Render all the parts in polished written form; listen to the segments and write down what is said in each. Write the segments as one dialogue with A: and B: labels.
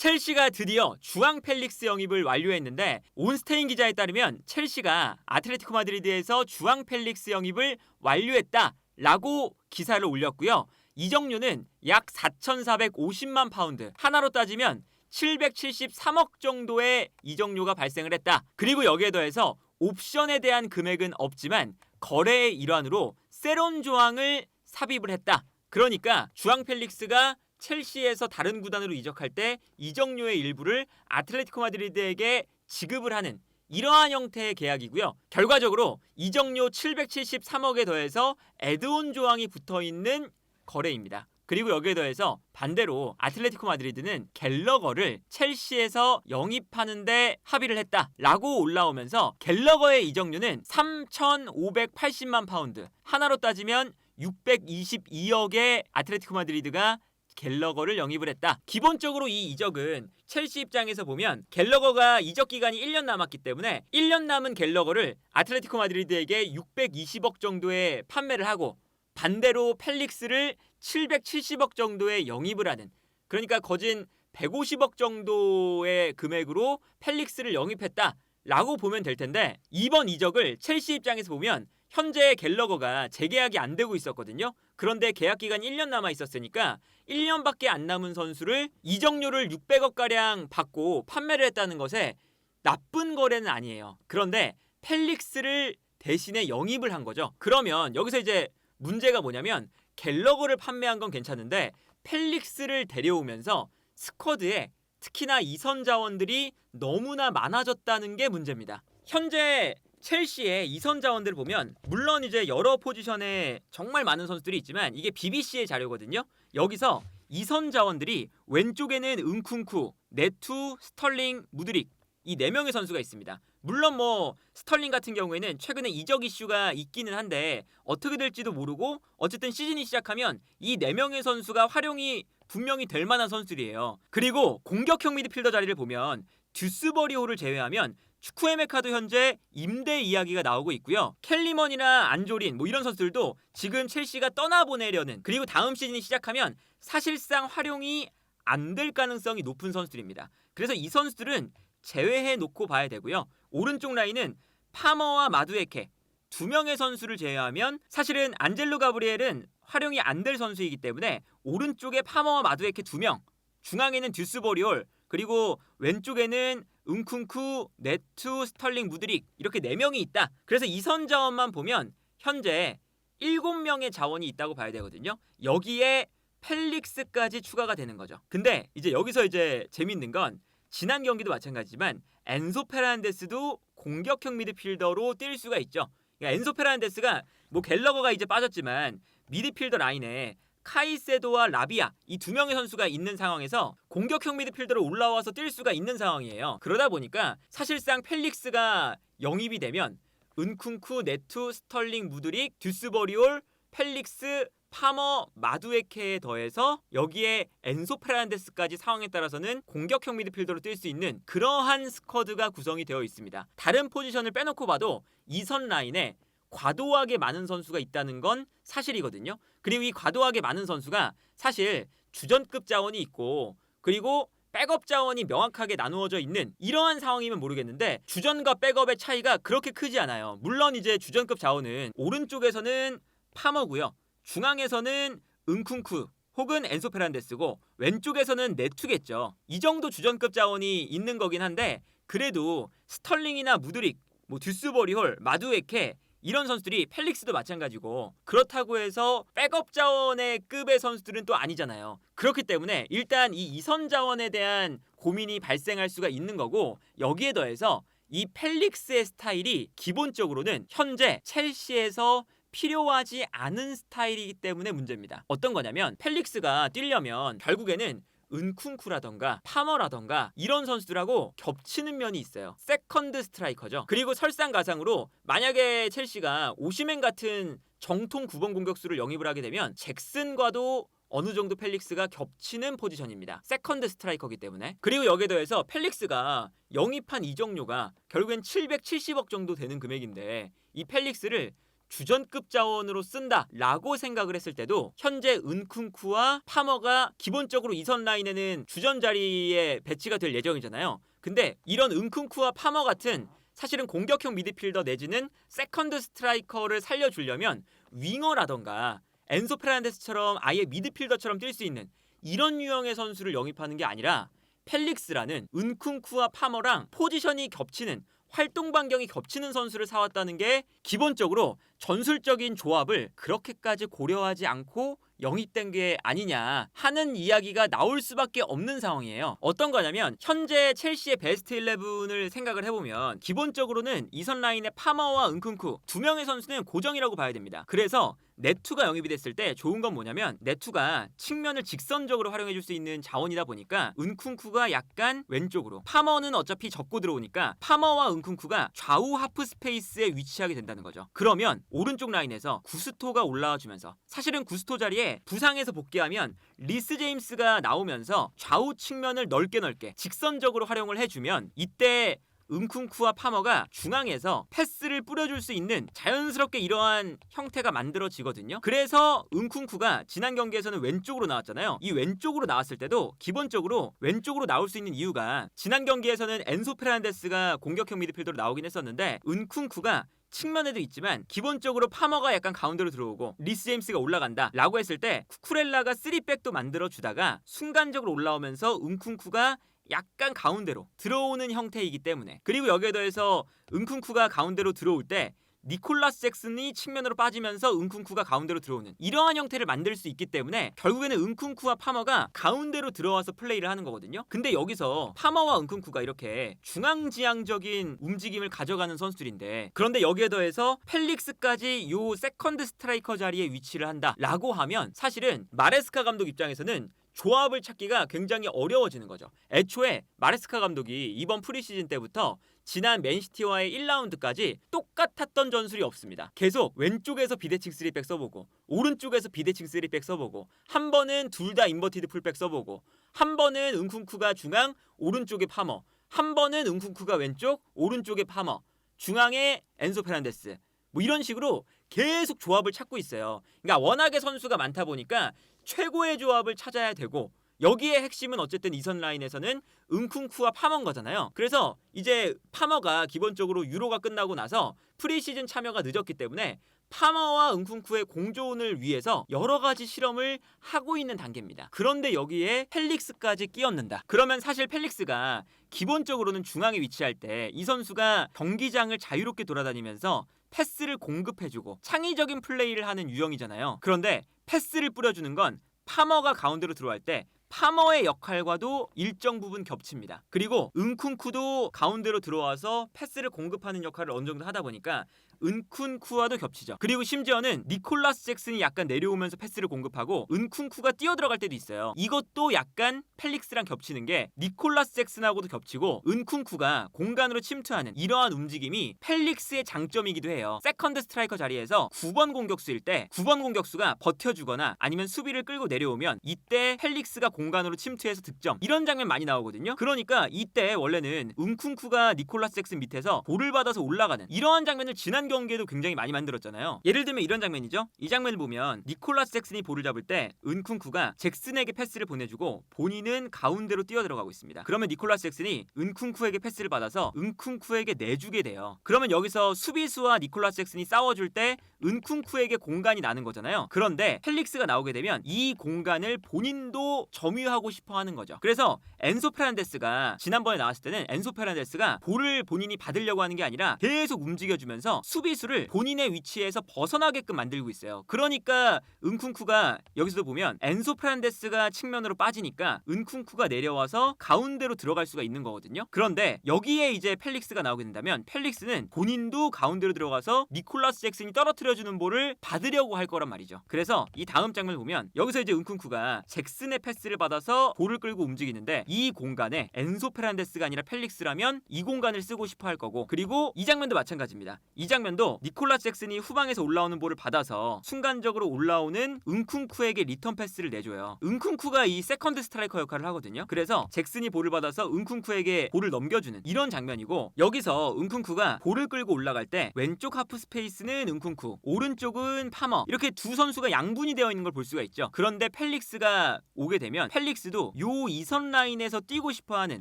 A: 첼시가 드디어 주앙 펠릭스 영입을 완료했는데 온스테인 기자에 따르면 첼시가 아틀레티코 마드리드에서 주앙 펠릭스 영입을 완료했다라고 기사를 올렸고요. 이적료는 약 4,450만 파운드, 하나로 따지면 773억 정도의 이적료가 발생을 했다. 그리고 여기에 더해서 옵션에 대한 금액은 없지만 거래의 일환으로 세론 조항을 삽입을 했다. 그러니까 주앙 펠릭스가 첼시에서 다른 구단으로 이적할 때 이적료의 일부를 아틀레티코 마드리드에게 지급을 하는 이러한 형태의 계약이고요. 결과적으로 이적료 773억에 더해서 애드온 조항이 붙어있는 거래입니다. 그리고 여기에 더해서 반대로 아틀레티코 마드리드는 갤러거를 첼시에서 영입하는데 합의를 했다라고 올라오면서 갤러거의 이적료는 3,580만 파운드, 하나로 따지면 622억에 아틀레티코 마드리드가 갤러거를 영입을 했다. 기본적으로 이 이적은 첼시 입장에서 보면 갤러거가 이적 기간이 1년 남았기 때문에 1년 남은 갤러거를 아틀레티코 마드리드에게 620억 정도에 판매를 하고 반대로 펠릭스를 770억 정도에 영입을 하는, 그러니까 거진 150억 정도의 금액으로 펠릭스를 영입했다라고 보면 될 텐데, 이번 이적을 첼시 입장에서 보면 현재 갤러거가 재계약이 안 되고 있었거든요. 그런데 계약 기간이 1년 남아 있었으니까 1년밖에 안 남은 선수를 이적료를 600억가량 받고 판매를 했다는 것에 나쁜 거래는 아니에요. 그런데 펠릭스를 대신에 영입을 한 거죠. 그러면 여기서 이제 문제가 뭐냐면 갤러거를 판매한 건 괜찮은데 펠릭스를 데려오면서 스쿼드에 특히나 이선 자원들이 너무나 많아졌다는 게 문제입니다. 현재 첼시의 이선 자원들을 보면 물론 이제 여러 포지션에 정말 많은 선수들이 있지만 이게 BBC의 자료거든요. 여기서 이선 자원들이 왼쪽에는 은쿤쿠, 네투, 스털링, 무드릭 이 4명의 선수가 있습니다. 물론 뭐 스털링 같은 경우에는 최근에 이적 이슈가 있기는 한데 어떻게 될지도 모르고 어쨌든 시즌이 시작하면 이 4명의 선수가 활용이 분명히 될 만한 선수들이에요. 그리고 공격형 미드필더 자리를 보면 듀스버리호를 제외하면 추쿠에메카도 현재 임대 이야기가 나오고 있고요. 켈리먼이나 안조린 뭐 이런 선수들도 지금 첼시가 떠나보내려는, 그리고 다음 시즌이 시작하면 사실상 활용이 안 될 가능성이 높은 선수들입니다. 그래서 이 선수들은 제외해 놓고 봐야 되고요. 오른쪽 라인은 파머와 마두에케 2명의 선수를 제외하면 사실은 안젤로 가브리엘은 활용이 안 될 선수이기 때문에 오른쪽에 파머와 마두에케 2명, 중앙에는 듀스버리올, 그리고 왼쪽에는 은쿤쿠, 네투, 스털링, 무드릭 이렇게 4명이 있다. 그래서 이선 자원만 보면 현재 7명의 자원이 있다고 봐야 되거든요. 여기에 펠릭스까지 추가가 되는 거죠. 근데 이제 여기서 이제 재밌는 건 지난 경기도 마찬가지지만 엔소 페르난데스도 공격형 미드필더로 뛸 수가 있죠. 그러니까 엔소 페르난데스가 뭐 갤러거가 이제 빠졌지만 미드필더 라인에 카이세도와 라비아 이 2명의 선수가 있는 상황에서 공격형 미드필더로 올라와서 뛸 수가 있는 상황이에요. 그러다 보니까 사실상 펠릭스가 영입이 되면 은쿤쿠, 네투, 스털링, 무드릭, 듀스버리올, 펠릭스, 파머, 마두에케에 더해서 여기에 엔소 페르난데스까지 상황에 따라서는 공격형 미드필더로 뛸 수 있는 그러한 스쿼드가 구성이 되어 있습니다. 다른 포지션을 빼놓고 봐도 이선 라인에 과도하게 많은 선수가 있다는 건 사실이거든요. 그리고 이 과도하게 많은 선수가 사실 주전급 자원이 있고 그리고 백업 자원이 명확하게 나누어져 있는 이러한 상황이면 모르겠는데 주전과 백업의 차이가 그렇게 크지 않아요. 물론 이제 주전급 자원은 오른쪽에서는 파머고요. 중앙에서는 은쿤쿠 혹은 엔소 페르난데스고 왼쪽에서는 네투겠죠. 이 정도 주전급 자원이 있는 거긴 한데 그래도 스털링이나 무드릭, 뭐 듀스버리홀, 마두에케 이런 선수들이 펠릭스도 마찬가지고 그렇다고 해서 백업 자원의 급의 선수들은 또 아니잖아요. 그렇기 때문에 일단 이 이선 자원에 대한 고민이 발생할 수가 있는 거고 여기에 더해서 이 펠릭스의 스타일이 기본적으로는 현재 첼시에서 필요하지 않은 스타일이기 때문에 문제입니다. 어떤 거냐면 펠릭스가 뛰려면 결국에는 은쿤쿠라던가 파머라던가 이런 선수들하고 겹치는 면이 있어요. 세컨드 스트라이커죠. 그리고 설상가상으로 만약에 첼시가 오시멘 같은 정통 9번 공격수를 영입을 하게 되면 잭슨과도 어느 정도 펠릭스가 겹치는 포지션입니다. 세컨드 스트라이커이기 때문에. 그리고 여기에 더해서 펠릭스가 영입한 이적료가 결국엔 770억 정도 되는 금액인데 이 펠릭스를 주전급 자원으로 쓴다라고 생각을 했을 때도 현재 은쿤쿠와 파머가 기본적으로 2선 라인에는 주전 자리에 배치가 될 예정이잖아요. 근데 이런 은쿤쿠와 파머 같은 사실은 공격형 미드필더 내지는 세컨드 스트라이커를 살려주려면 윙어라던가 엔소 페르난데스처럼 아예 미드필더처럼 뛸 수 있는 이런 유형의 선수를 영입하는 게 아니라 펠릭스라는 은쿤쿠와 파머랑 포지션이 겹치는 활동 반경이 겹치는 선수를 사왔다는 게 기본적으로 전술적인 조합을 그렇게까지 고려하지 않고 영입된 게 아니냐 하는 이야기가 나올 수밖에 없는 상황이에요. 어떤 거냐면 현재 첼시의 베스트 11을 생각을 해보면 기본적으로는 2선 라인의 파머와 은쿤쿠 두 명의 선수는 고정이라고 봐야 됩니다. 그래서 네투가 영입이 됐을 때 좋은 건 뭐냐면 네투가 측면을 직선적으로 활용해줄 수 있는 자원이다 보니까 은쿤쿠가 약간 왼쪽으로, 파머는 어차피 접고 들어오니까 파머와 은쿤쿠가 좌우 하프 스페이스에 위치하게 된다는 거죠. 그러면 오른쪽 라인에서 구스토가 올라와주면서, 사실은 구스토 자리에 부상에서 복귀하면 리스 제임스가 나오면서 좌우 측면을 넓게 직선적으로 활용을 해주면 이때 은쿤쿠와 파머가 중앙에서 패스를 뿌려줄 수 있는 자연스럽게 이러한 형태가 만들어지거든요. 그래서 은쿤쿠가 지난 경기에서는 왼쪽으로 나왔잖아요. 이 왼쪽으로 나왔을 때도 기본적으로 왼쪽으로 나올 수 있는 이유가, 지난 경기에서는 엔소 페르난데스가 공격형 미드필더로 나오긴 했었는데 은쿤쿠가 측면에도 있지만 기본적으로 파머가 약간 가운데로 들어오고 리스 제임스가 올라간다 라고 했을 때 쿠쿠렐라가 3백도 만들어주다가 순간적으로 올라오면서 은쿤쿠가 약간 가운데로 들어오는 형태이기 때문에, 그리고 여기에 더해서 은쿤쿠가 가운데로 들어올 때 니콜라스 잭슨이 측면으로 빠지면서 은쿤쿠가 가운데로 들어오는 이러한 형태를 만들 수 있기 때문에 결국에는 은쿤쿠와 파머가 가운데로 들어와서 플레이를 하는 거거든요. 근데 여기서 파머와 은쿤쿠가 이렇게 중앙지향적인 움직임을 가져가는 선수들인데, 그런데 여기에 더해서 펠릭스까지 요 세컨드 스트라이커 자리에 위치를 한다라고 하면 사실은 마레스카 감독 입장에서는 조합을 찾기가 굉장히 어려워지는 거죠. 애초에 마레스카 감독이 이번 프리시즌 때부터 지난 맨시티와의 1라운드까지 똑같았던 전술이 없습니다. 계속 왼쪽에서 비대칭 3백 써보고 오른쪽에서 비대칭 3백 써보고, 한 번은 둘 다 인버티드 풀백 써보고, 한 번은 은쿤쿠가 중앙 오른쪽에 파머, 한 번은 은쿤쿠가 왼쪽 오른쪽에 파머, 중앙에 엔소 페르난데스, 뭐 이런 식으로 계속 조합을 찾고 있어요. 그러니까 워낙에 선수가 많다 보니까 최고의 조합을 찾아야 되고, 여기에 핵심은 어쨌든 2선 라인에서는 은쿤쿠와 파머인 거잖아요. 그래서 이제 파머가 기본적으로 유로가 끝나고 나서 프리시즌 참여가 늦었기 때문에 파머와 은쿤쿠의 공조를 위해서 여러 가지 실험을 하고 있는 단계입니다. 그런데 여기에 펠릭스까지 끼얹는다. 그러면 사실 펠릭스가 기본적으로는 중앙에 위치할 때 이 선수가 경기장을 자유롭게 돌아다니면서 패스를 공급해주고 창의적인 플레이를 하는 유형이잖아요. 그런데 패스를 뿌려주는 건 파머가 가운데로 들어갈 때 파머의 역할과도 일정 부분 겹칩니다. 그리고 은쿤쿠도 가운데로 들어와서 패스를 공급하는 역할을 어느 정도 하다 보니까 은쿤쿠와도 겹치죠. 그리고 심지어는 니콜라스 잭슨이 약간 내려오면서 패스를 공급하고 은쿤쿠가 뛰어들어갈 때도 있어요. 이것도 약간 펠릭스랑 겹치는 게 니콜라스 잭슨하고도 겹치고 은쿤쿠가 공간으로 침투하는 이러한 움직임이 펠릭스의 장점이기도 해요. 세컨드 스트라이커 자리에서 9번 공격수일 때 9번 공격수가 버텨주거나 아니면 수비를 끌고 내려오면 이때 펠릭스가 공간으로 침투해서 득점, 이런 장면 많이 나오거든요. 그러니까 이때 원래는 은쿤쿠가 니콜라스 잭슨 밑에서 볼을 받아서 올라가는 이러한 장면을 지난 경기에도 굉장히 많이 만들었잖아요. 예를 들면 이런 장면이죠. 이 장면을 보면 니콜라스 잭슨이 볼을 잡을 때 은쿤쿠가 잭슨에게 패스를 보내주고 본인은 가운데로 뛰어들어가고 있습니다. 그러면 니콜라스 잭슨이 은쿤쿠에게 패스를 받아서 은쿤쿠에게 내주게 돼요. 그러면 여기서 수비수와 니콜라스 잭슨이 싸워줄 때 은쿤쿠에게 공간이 나는 거잖아요. 그런데 펠릭스가 나오게 되면 이 공간을 본인도 점유하고 싶어 하는 거죠. 그래서 엔소 페르난데스가 지난번에 나왔을 때는 엔소 페르난데스가 볼을 본인이 받으려고 하는 게 아니라 계속 움직여주면서 수비수를 본인의 위치에서 벗어나게끔 만들고 있어요. 그러니까 은쿤쿠가 여기서도 보면 엔소 페르난데스가 측면으로 빠지니까 은쿤쿠가 내려와서 가운데로 들어갈 수가 있는 거거든요. 그런데 여기에 이제 펠릭스가 나오게 된다면 펠릭스는 본인도 가운데로 들어가서 니콜라스 잭슨이 떨어뜨려주는 볼을 받으려고 할 거란 말이죠. 그래서 이 다음 장면을 보면 여기서 이제 은쿤쿠가 잭슨의 패스를 플레이를 받아서 볼을 끌고 움직이는데 이 공간에 엔소 페란데스가 아니라 펠릭스라면 이 공간을 쓰고 싶어 할 거고, 그리고 이 장면도 마찬가지입니다. 이 장면도 니콜라스 잭슨이 후방에서 올라오는 볼을 받아서 순간적으로 올라오는 은쿵쿠에게 리턴 패스를 내줘요. 은쿵쿠가 이 세컨드 스트라이커 역할을 하거든요. 그래서 잭슨이 볼을 받아서 은쿵쿠에게 볼을 넘겨주는 이런 장면이고, 여기서 은쿵쿠가 볼을 끌고 올라갈 때 왼쪽 하프 스페이스는 은쿵쿠, 오른쪽은 파머, 이렇게 두 선수가 양분이 되어 있는 걸 볼 수가 있죠. 그런데 펠릭스가 오게 되면 펠릭스도 요 이선 라인에서 뛰고 싶어하는,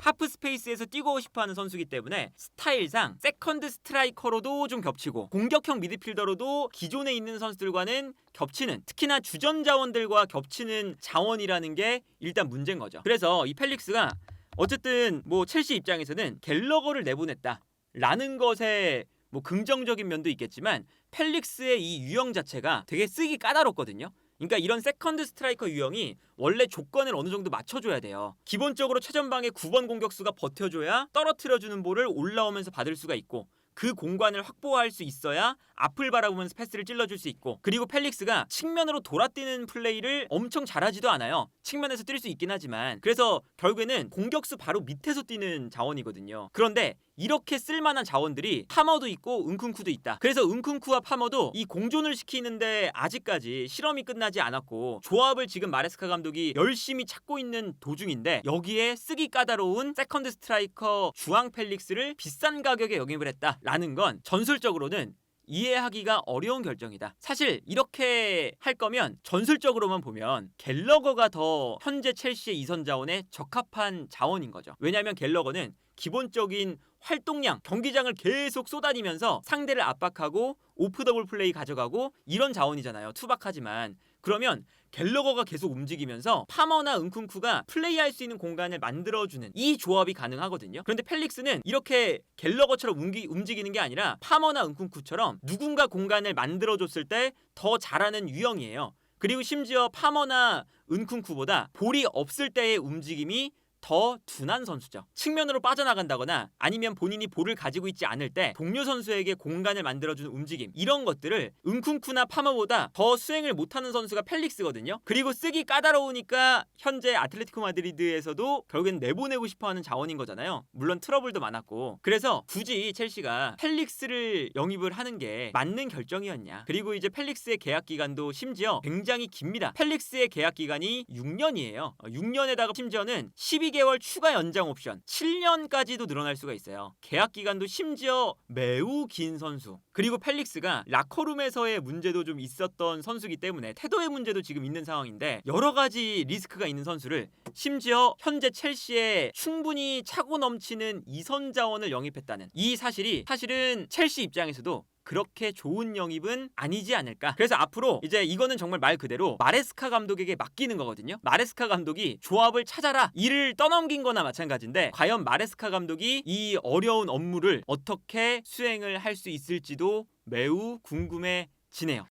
A: 하프 스페이스에서 뛰고 싶어하는 선수이기 때문에 스타일상 세컨드 스트라이커로도 좀 겹치고 공격형 미드필더로도 기존에 있는 선수들과는 겹치는, 특히나 주전 자원들과 겹치는 자원이라는 게 일단 문제인 거죠. 그래서 이 펠릭스가 어쨌든 뭐 첼시 입장에서는 갤러거를 내보냈다 라는 것에 뭐 긍정적인 면도 있겠지만, 펠릭스의 이 유형 자체가 되게 쓰기 까다롭거든요. 그러니까 이런 세컨드 스트라이커 유형이 원래 조건을 어느 정도 맞춰줘야 돼요. 기본적으로 최전방의 9번 공격수가 버텨줘야 떨어뜨려주는 볼을 올라오면서 받을 수가 있고, 그 공간을 확보할 수 있어야 앞을 바라보면서 패스를 찔러줄 수 있고, 그리고 펠릭스가 측면으로 돌아뛰는 플레이를 엄청 잘하지도 않아요. 측면에서 뛸 수 있긴 하지만, 그래서 결국에는 공격수 바로 밑에서 뛰는 자원이거든요. 그런데 이렇게 쓸만한 자원들이 파머도 있고 은쿵쿠도 있다. 그래서 은쿵쿠와 파머도 이 공존을 시키는데 아직까지 실험이 끝나지 않았고, 조합을 지금 마레스카 감독이 열심히 찾고 있는 도중인데, 여기에 쓰기 까다로운 세컨드 스트라이커 주앙 펠릭스를 비싼 가격에 영입을 했다 라는 건 전술적으로는 이해하기가 어려운 결정이다. 사실 이렇게 할 거면 전술적으로만 보면 갤러거가 더 현재 첼시의 이선 자원에 적합한 자원인 거죠. 왜냐하면 갤러거는 기본적인 활동량, 경기장을 계속 쏟아니면서 상대를 압박하고 오프 더블 플레이 가져가고 이런 자원이잖아요. 투박하지만. 그러면 갤러거가 계속 움직이면서 파머나 은쿵쿠가 플레이할 수 있는 공간을 만들어주는 이 조합이 가능하거든요. 그런데 펠릭스는 이렇게 갤러거처럼 움직이는 게 아니라 파머나 은쿵쿠처럼 누군가 공간을 만들어줬을 때 더 잘하는 유형이에요. 그리고 심지어 파머나 은쿵쿠보다 볼이 없을 때의 움직임이 더 둔한 선수죠. 측면으로 빠져나간다거나 아니면 본인이 볼을 가지고 있지 않을 때 동료 선수에게 공간을 만들어주는 움직임, 이런 것들을 은쿵쿠나 파머보다 더 수행을 못하는 선수가 펠릭스거든요. 그리고 쓰기 까다로우니까 현재 아틀레티코 마드리드에서도 결국엔 내보내고 싶어하는 자원인 거잖아요. 물론 트러블도 많았고. 그래서 굳이 첼시가 펠릭스를 영입을 하는 게 맞는 결정이었냐. 그리고 이제 펠릭스의 계약 기간도 심지어 굉장히 깁니다. 펠릭스의 계약 기간이 6년이에요. 6년에다가 심지어는 12개월 추가 연장 옵션, 7년까지도 늘어날 수가 있어요. 계약 기간도 심지어 매우 긴 선수. 그리고 펠릭스가 라커룸에서의 문제도 좀 있었던 선수이기 때문에 태도의 문제도 지금 있는 상황인데, 여러 가지 리스크가 있는 선수를, 심지어 현재 첼시에 충분히 차고 넘치는 이선 자원을 영입했다는 이 사실이 사실은 첼시 입장에서도 그렇게 좋은 영입은 아니지 않을까. 그래서 앞으로 이제 이거는 정말 말 그대로 마레스카 감독에게 맡기는 거거든요. 마레스카 감독이 조합을 찾아라, 일을 떠넘긴 거나 마찬가지인데, 과연 마레스카 감독이 이 어려운 업무를 어떻게 수행을 할 수 있을지도 매우 궁금해지네요.